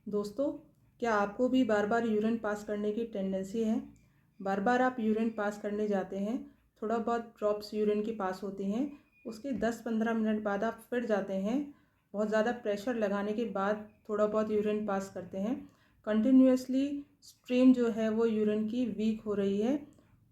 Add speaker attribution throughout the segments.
Speaker 1: दोस्तों, क्या आपको भी बार बार यूरिन पास करने की टेंडेंसी है? बार बार आप यूरिन पास करने जाते हैं, थोड़ा बहुत ड्रॉप्स यूरिन की पास होती हैं, उसके 10-15 मिनट बाद आप फिर जाते हैं, बहुत ज़्यादा प्रेशर लगाने के बाद थोड़ा बहुत यूरिन पास करते हैं। कंटिन्यूसली स्ट्रीम जो है वो यूरिन की वीक हो रही है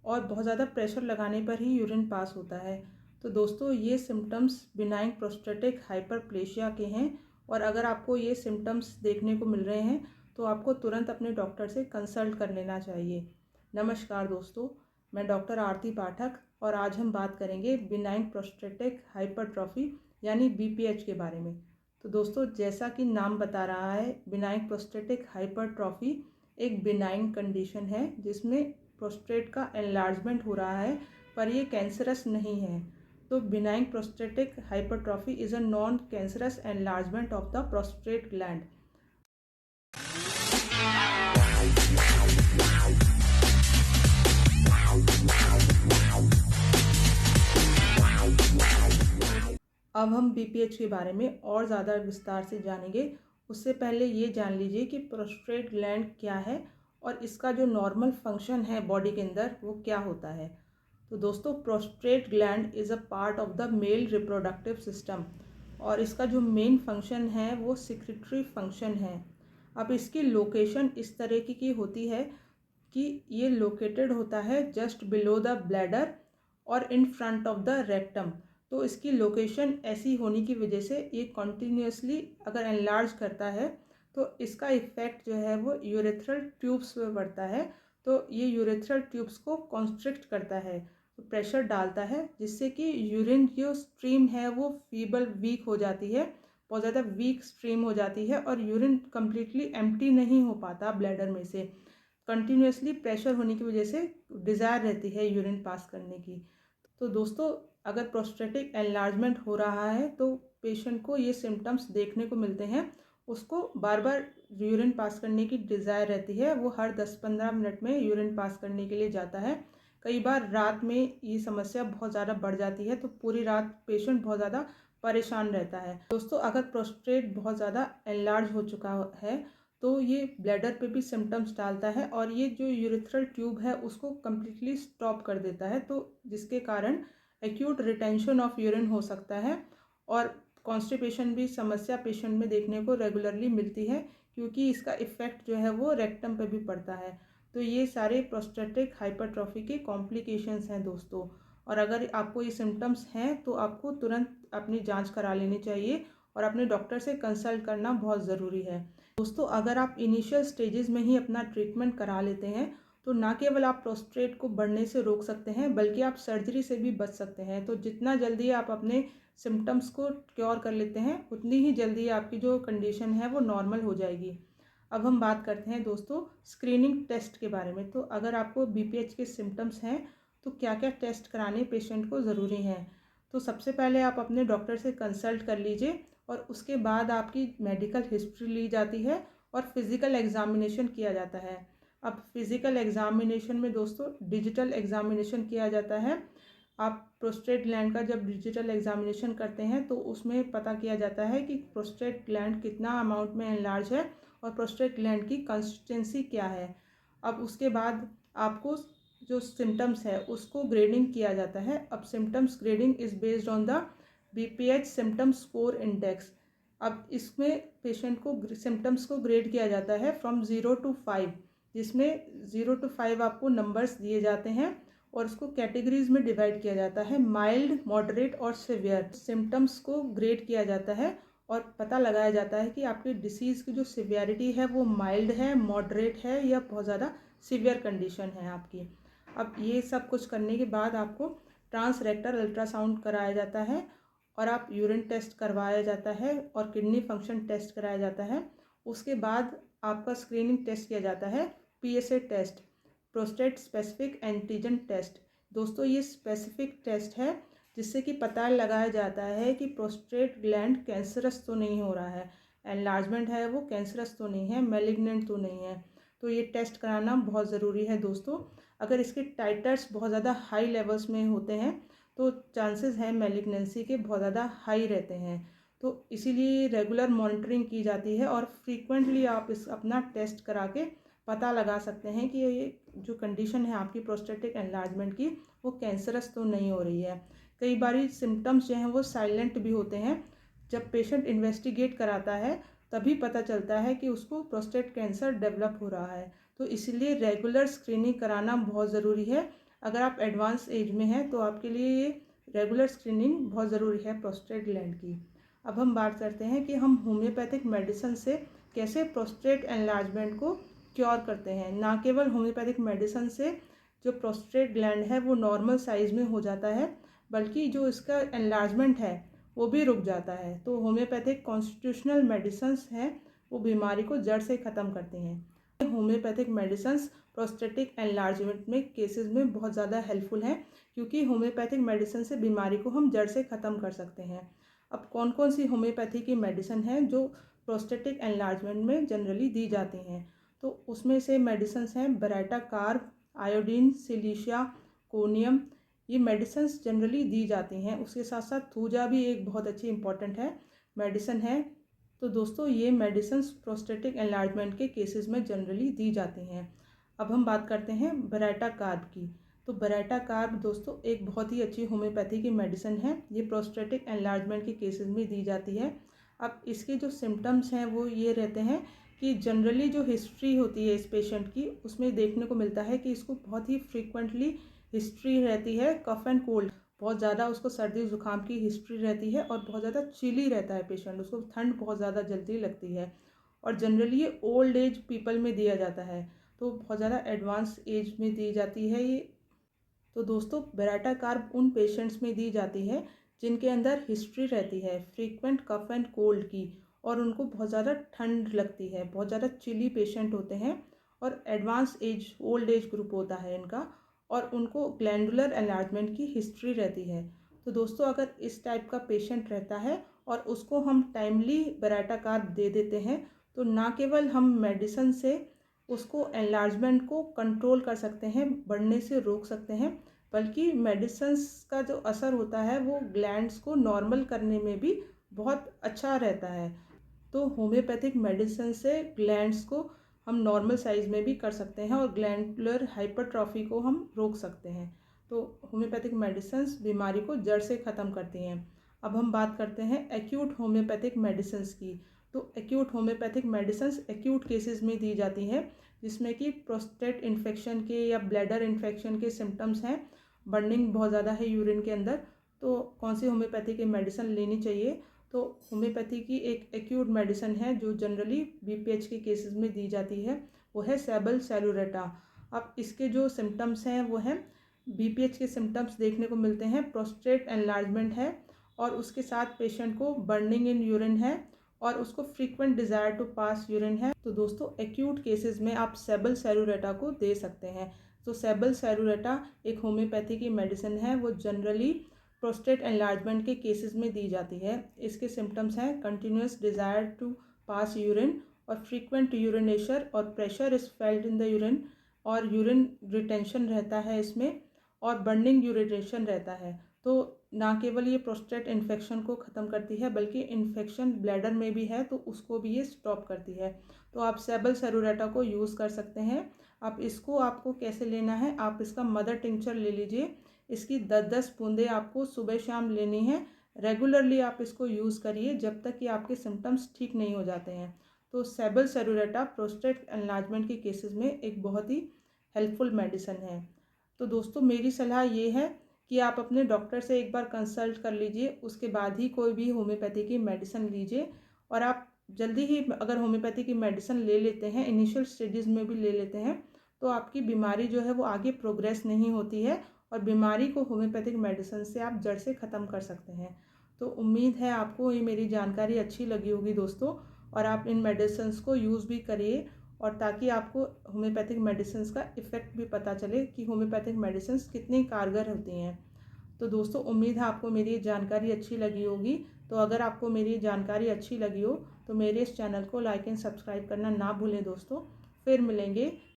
Speaker 1: और बहुत ज़्यादा प्रेशर लगाने पर ही यूरिन पास होता है। तो दोस्तों, ये सिम्टम्स बिनाइन प्रोस्टेटिक हाइपरप्लेशिया के हैं और अगर आपको ये सिम्टम्स देखने को मिल रहे हैं तो आपको तुरंत अपने डॉक्टर से कंसल्ट कर लेना चाहिए। नमस्कार दोस्तों, मैं डॉक्टर आरती पाठक और आज हम बात करेंगे बिनाइन प्रोस्टेटिक हाइपरट्रॉफी यानी बीपीएच के बारे में। तो दोस्तों, जैसा कि नाम बता रहा है, बिनाइन प्रोस्टेटिक हाइपरट्रॉफी एक बिनाइन कंडीशन है जिसमें प्रोस्टेट का एनलार्जमेंट हो रहा है, पर ये कैंसरस नहीं है। तो benign prostatic hypertrophy is a non cancerous enlargement of the prostate gland. अब हम बीपीएच के बारे में और ज़्यादा विस्तार से जानेंगे। उससे पहले ये जान लीजिए कि प्रोस्टेट ग्लैंड क्या है और इसका जो नॉर्मल फंक्शन है बॉडी के अंदर वो क्या होता है। तो दोस्तों, prostate gland is a part of the male reproductive system और इसका जो मेन फंक्शन है वो सिक्रेटरी फंक्शन है। अब इसकी लोकेशन इस तरह की होती है कि ये लोकेटेड होता है जस्ट बिलो द ब्लैडर और in front of the rectum. तो इसकी लोकेशन ऐसी होने की वजह से ये कॉन्टीन्यूसली अगर एनलार्ज करता है तो इसका इफ़ेक्ट जो है वो यूरेथ्रल ट्यूब्स पे पड़ता है। तो ये यूरेथ्रल ट्यूब्स को कॉन्स्ट्रिक्ट करता है, तो प्रेशर डालता है जिससे कि यूरिन जो स्ट्रीम है वो फीबल वीक हो जाती है, बहुत ज़्यादा वीक स्ट्रीम हो जाती है और यूरिन कम्प्लीटली एम्प्टी नहीं हो पाता ब्लैडर में से। कंटिन्यूसली प्रेशर होने की वजह से डिज़ायर रहती है यूरिन पास करने की। तो दोस्तों, अगर प्रोस्टेटिक एनलार्जमेंट हो रहा है तो पेशेंट को ये सिम्टम्स देखने को मिलते हैं। उसको बार बार यूरिन पास करने की डिज़ायर रहती है, वो हर 10-15 मिनट में यूरिन पास करने के लिए जाता है। कई बार रात में ये समस्या बहुत ज़्यादा बढ़ जाती है तो पूरी रात पेशेंट बहुत ज़्यादा परेशान रहता है। दोस्तों, अगर प्रोस्टेट बहुत ज़्यादा एनलार्ज हो चुका है तो ये ब्लैडर पे भी सिम्टम्स डालता है और ये जो यूरेथ्रल ट्यूब है उसको कम्प्लीटली स्टॉप कर देता है, तो जिसके कारण एक्यूट रिटेंशन ऑफ यूरिन हो सकता है और कॉन्स्टिपेशन भी समस्या पेशेंट में देखने को रेगुलरली मिलती है क्योंकि इसका इफ़ेक्ट जो है वो रेक्टम पे भी पड़ता है। तो ये सारे प्रोस्टेटिक हाइपरट्रॉफी के कॉम्प्लिकेशंस हैं दोस्तों। और अगर आपको ये सिम्टम्स हैं तो आपको तुरंत अपनी जांच करा लेनी चाहिए और अपने डॉक्टर से कंसल्ट करना बहुत ज़रूरी है। दोस्तों, अगर आप इनिशियल स्टेजेस में ही अपना ट्रीटमेंट करा लेते हैं तो ना केवल आप प्रोस्टेट को बढ़ने से रोक सकते हैं बल्कि आप सर्जरी से भी बच सकते हैं। तो जितना जल्दी आप अपने सिम्टम्स को क्योर कर लेते हैं उतनी ही जल्दी आपकी जो कंडीशन है वो नॉर्मल हो जाएगी। अब हम बात करते हैं दोस्तों स्क्रीनिंग टेस्ट के बारे में। तो अगर आपको बीपीएच के सिम्टम्स हैं तो क्या क्या टेस्ट कराने पेशेंट को ज़रूरी हैं। तो सबसे पहले आप अपने डॉक्टर से कंसल्ट कर लीजिए और उसके बाद आपकी मेडिकल हिस्ट्री ली जाती है और फिज़िकल एग्ज़ामिनेशन किया जाता है। अब फिज़िकल एग्ज़ामिनेशन में दोस्तों डिजिटल एग्ज़ामिनेशन किया जाता है। आप प्रोस्टेट ग्लैंड का जब डिजिटल एग्ज़ामिनेशन करते हैं तो उसमें पता किया जाता है कि प्रोस्टेट ग्लैंड कितना अमाउंट में एनलार्ज है और प्रोस्टेट ग्लैंड की कंसिस्टेंसी क्या है। अब उसके बाद आपको जो सिम्टम्स है उसको ग्रेडिंग किया जाता है। अब symptoms grading is based on the BPH symptom score index. अब इसमें पेशेंट को सिम्टम्स को ग्रेड किया जाता है फ्रॉम 0 to 5, जिसमें 0 to 5 आपको नंबर्स दिए जाते हैं और उसको कैटेगरीज में डिवाइड किया जाता है, माइल्ड, मॉडरेट और सिवियर। सिम्टम्स को ग्रेड किया जाता है और पता लगाया जाता है कि आपकी डिसीज़ की जो सिवियरिटी है वो माइल्ड है, मॉडरेट है या बहुत ज़्यादा सीवियर कंडीशन है आपकी। अब ये सब कुछ करने के बाद आपको ट्रांस रेक्टल अल्ट्रासाउंड कराया जाता है और आप यूरिन टेस्ट करवाया जाता है और किडनी फंक्शन टेस्ट कराया जाता है। उसके बाद आपका स्क्रीनिंग टेस्ट किया जाता है, PSA test, prostate specific antigen test. दोस्तों, ये स्पेसिफिक टेस्ट है जिससे कि पता लगाया जाता है कि प्रोस्टेट ग्लैंड कैंसरस तो नहीं हो रहा है, एनलार्जमेंट है वो कैंसरस तो नहीं है, मैलिग्नेंट तो नहीं है। तो ये टेस्ट कराना बहुत ज़रूरी है दोस्तों। अगर इसके टाइटर्स बहुत ज़्यादा हाई लेवल्स में होते हैं तो चांसेस हैं मैलिग्नेंसी के बहुत ज़्यादा हाई रहते हैं। तो इसीलिए रेगुलर मॉनिटरिंग की जाती है और फ्रीक्वेंटली आप इस अपना टेस्ट करा के पता लगा सकते हैं कि ये जो कंडीशन है आपकी प्रोस्टेटिक एनलार्जमेंट की वो कैंसरस तो नहीं हो रही है। कई बार सिम्टम्स जो हैं वो साइलेंट भी होते हैं। जब पेशेंट इन्वेस्टिगेट कराता है तभी पता चलता है कि उसको प्रोस्टेट कैंसर डेवलप हो रहा है। तो इसलिए रेगुलर स्क्रीनिंग कराना बहुत ज़रूरी है। अगर आप एडवांस एज में हैं तो आपके लिए ये रेगुलर स्क्रीनिंग बहुत ज़रूरी है प्रोस्टेट ग्लैंड की। अब हम बात करते हैं कि हम होम्योपैथिक मेडिसिन से कैसे प्रोस्टेट एनलार्जमेंट को क्योर करते हैं। ना केवल होम्योपैथिक मेडिसिन से जो प्रोस्टेट ग्लैंड है वो नॉर्मल साइज़ में हो जाता है, बल्कि जो इसका एनलार्जमेंट है वो भी रुक जाता है। तो होम्योपैथिक कॉन्स्टिट्यूशनल मेडिसिन्स हैं वो बीमारी को जड़ से ख़त्म करती हैं। होम्योपैथिक मेडिसिन्स प्रोस्टेटिक एनलार्जमेंट में केसेस में बहुत ज़्यादा हेल्पफुल हैं, क्योंकि होम्योपैथिक मेडिसिन से बीमारी को हम जड़ से ख़त्म कर सकते हैं। अब कौन कौन सी होम्योपैथी की मेडिसिन हैं जो प्रोस्टेटिक एनलार्जमेंट में जनरली दी जाती हैं, तो उसमें से मेडिसिन्स हैं बेरेटा कार्ब, आयोडीन, सिलिशिया, कोनियम। ये मेडिसिन्स जनरली दी जाती हैं। उसके साथ साथ थूजा भी एक बहुत अच्छी इंपॉर्टेंट है मेडिसिन है। तो दोस्तों ये मेडिसिन्स प्रोस्टेटिक एनलार्जमेंट के केसेस में जनरली दी जाती हैं। अब हम बात करते हैं बेरेटा कार्ब की। तो बेरेटा कार्ब दोस्तों एक बहुत ही अच्छी होम्योपैथी की मेडिसिन है। ये प्रोस्टेटिक एनलार्जमेंट के केसेस में दी जाती है। अब इसके जो सिम्टम्स हैं वो ये रहते हैं कि जनरली जो हिस्ट्री होती है इस पेशेंट की उसमें देखने को मिलता है कि इसको बहुत ही फ्रीक्वेंटली हिस्ट्री रहती है कफ एंड कोल्ड। बहुत ज़्यादा उसको सर्दी ज़ुकाम की हिस्ट्री रहती है और बहुत ज़्यादा चिली रहता है पेशेंट, उसको ठंड बहुत ज़्यादा जल्दी लगती है। और जनरली ये ओल्ड एज पीपल में दिया जाता है, तो बहुत ज़्यादा एडवांस एज में दी जाती है ये। तो दोस्तों बेरेटा कार्ब उन पेशेंट्स में दी जाती है जिनके अंदर हिस्ट्री रहती है फ्रीक्वेंट कफ एंड कोल्ड की और उनको बहुत ज़्यादा ठंड लगती है, बहुत ज़्यादा चिली पेशेंट होते हैं और advance age old age group होता है इनका, और उनको ग्लैंडुलर एनलार्जमेंट की हिस्ट्री रहती है। तो दोस्तों अगर इस टाइप का पेशेंट रहता है और उसको हम टाइमली बेरेटा कार्ब दे देते हैं तो ना केवल हम मेडिसिन से उसको एनलार्जमेंट को कंट्रोल कर सकते हैं, बढ़ने से रोक सकते हैं, बल्कि मेडिसिन्स का जो असर होता है वो ग्लैंड्स को नॉर्मल करने में भी बहुत अच्छा रहता है। तो होम्योपैथिक मेडिसिन से ग्लैंड्स को हम नॉर्मल साइज़ में भी कर सकते हैं और ग्लैंडुलर हाइपरट्रॉफी को हम रोक सकते हैं। तो होम्योपैथिक मेडिसिन्स बीमारी को जड़ से ख़त्म करती हैं। अब हम बात करते हैं एक्यूट होम्योपैथिक मेडिसिन्स की। तो acute homeopathic medicines acute cases में दी जाती हैं, जिसमें कि प्रोस्टेट इन्फेक्शन के या ब्लैडर इन्फेक्शन के सिम्टम्स हैं, बर्निंग बहुत ज़्यादा है यूरिन के अंदर। तो कौन सी होम्योपैथी की मेडिसिन लेनी चाहिए? तो होम्योपैथी की एक एक्यूट मेडिसिन है जो जनरली बीपीएच के केसेस में दी जाती है, वो है सेबल सेलुरेटा। अब इसके जो सिम्टम्स हैं वो हैं बीपीएच के सिम्टम्स देखने को मिलते हैं, प्रोस्टेट एनलार्जमेंट है और उसके साथ पेशेंट को बर्निंग इन यूरिन है और उसको frequent desire to pass urine है। तो दोस्तों एक्यूट केसेस में आप सेबल सेलुरेटा को दे सकते हैं। तो सेबल सेलुरेटा एक होम्योपैथी की मेडिसिन है, वो जनरली प्रोस्टेट एनलार्जमेंट के केसेस में दी जाती है। इसके सिम्टम्स हैं continuous desire to pass urine और फ्रीक्वेंट यूरिनेशन और pressure is felt in the urine और यूरिन रिटेंशन रहता है इसमें और बर्निंग यूरिनेशन रहता है। तो ना केवल ये प्रोस्टेट इन्फेक्शन को ख़त्म करती है बल्कि इन्फेक्शन ब्लैडर में भी है तो उसको भी ये स्टॉप करती है। तो आप सेबल सेलुरेटा को यूज़ कर सकते हैं। आप इसको आपको कैसे लेना है, आप इसका मदर टिंचर ले लीजिए। इसकी 10-10 बूंदें आपको सुबह शाम लेनी है। रेगुलरली आप इसको यूज़ करिए जब तक कि आपके सिम्टम्स ठीक नहीं हो जाते हैं। तो सेबल सेलुरेटा प्रोस्टेट एनलार्जमेंट के केसेस में एक बहुत ही हेल्पफुल मेडिसिन है। तो दोस्तों मेरी सलाह ये है कि आप अपने डॉक्टर से एक बार कंसल्ट कर लीजिए, उसके बाद ही कोई भी होम्योपैथी की मेडिसिन लीजिए। और आप जल्दी ही अगर होम्योपैथी की मेडिसिन ले लेते हैं, इनिशियल स्टेजेस में भी ले लेते हैं, तो आपकी बीमारी जो है वो आगे प्रोग्रेस नहीं होती है और बीमारी को होम्योपैथिक मेडिसिन से आप जड़ से ख़त्म कर सकते हैं। तो उम्मीद है आपको ये मेरी जानकारी अच्छी लगी होगी दोस्तों, और आप इन मेडिसिन्स को यूज़ भी करिए और ताकि आपको होम्योपैथिक मेडिसिन्स का इफ़ेक्ट भी पता चले कि होम्योपैथिक मेडिसिन्स कितनी कारगर होती हैं। तो दोस्तों उम्मीद है आपको मेरी जानकारी अच्छी लगी होगी। तो अगर आपको मेरी जानकारी अच्छी लगी हो तो मेरे इस चैनल को लाइक एंड सब्सक्राइब करना ना भूलें दोस्तों। फिर मिलेंगे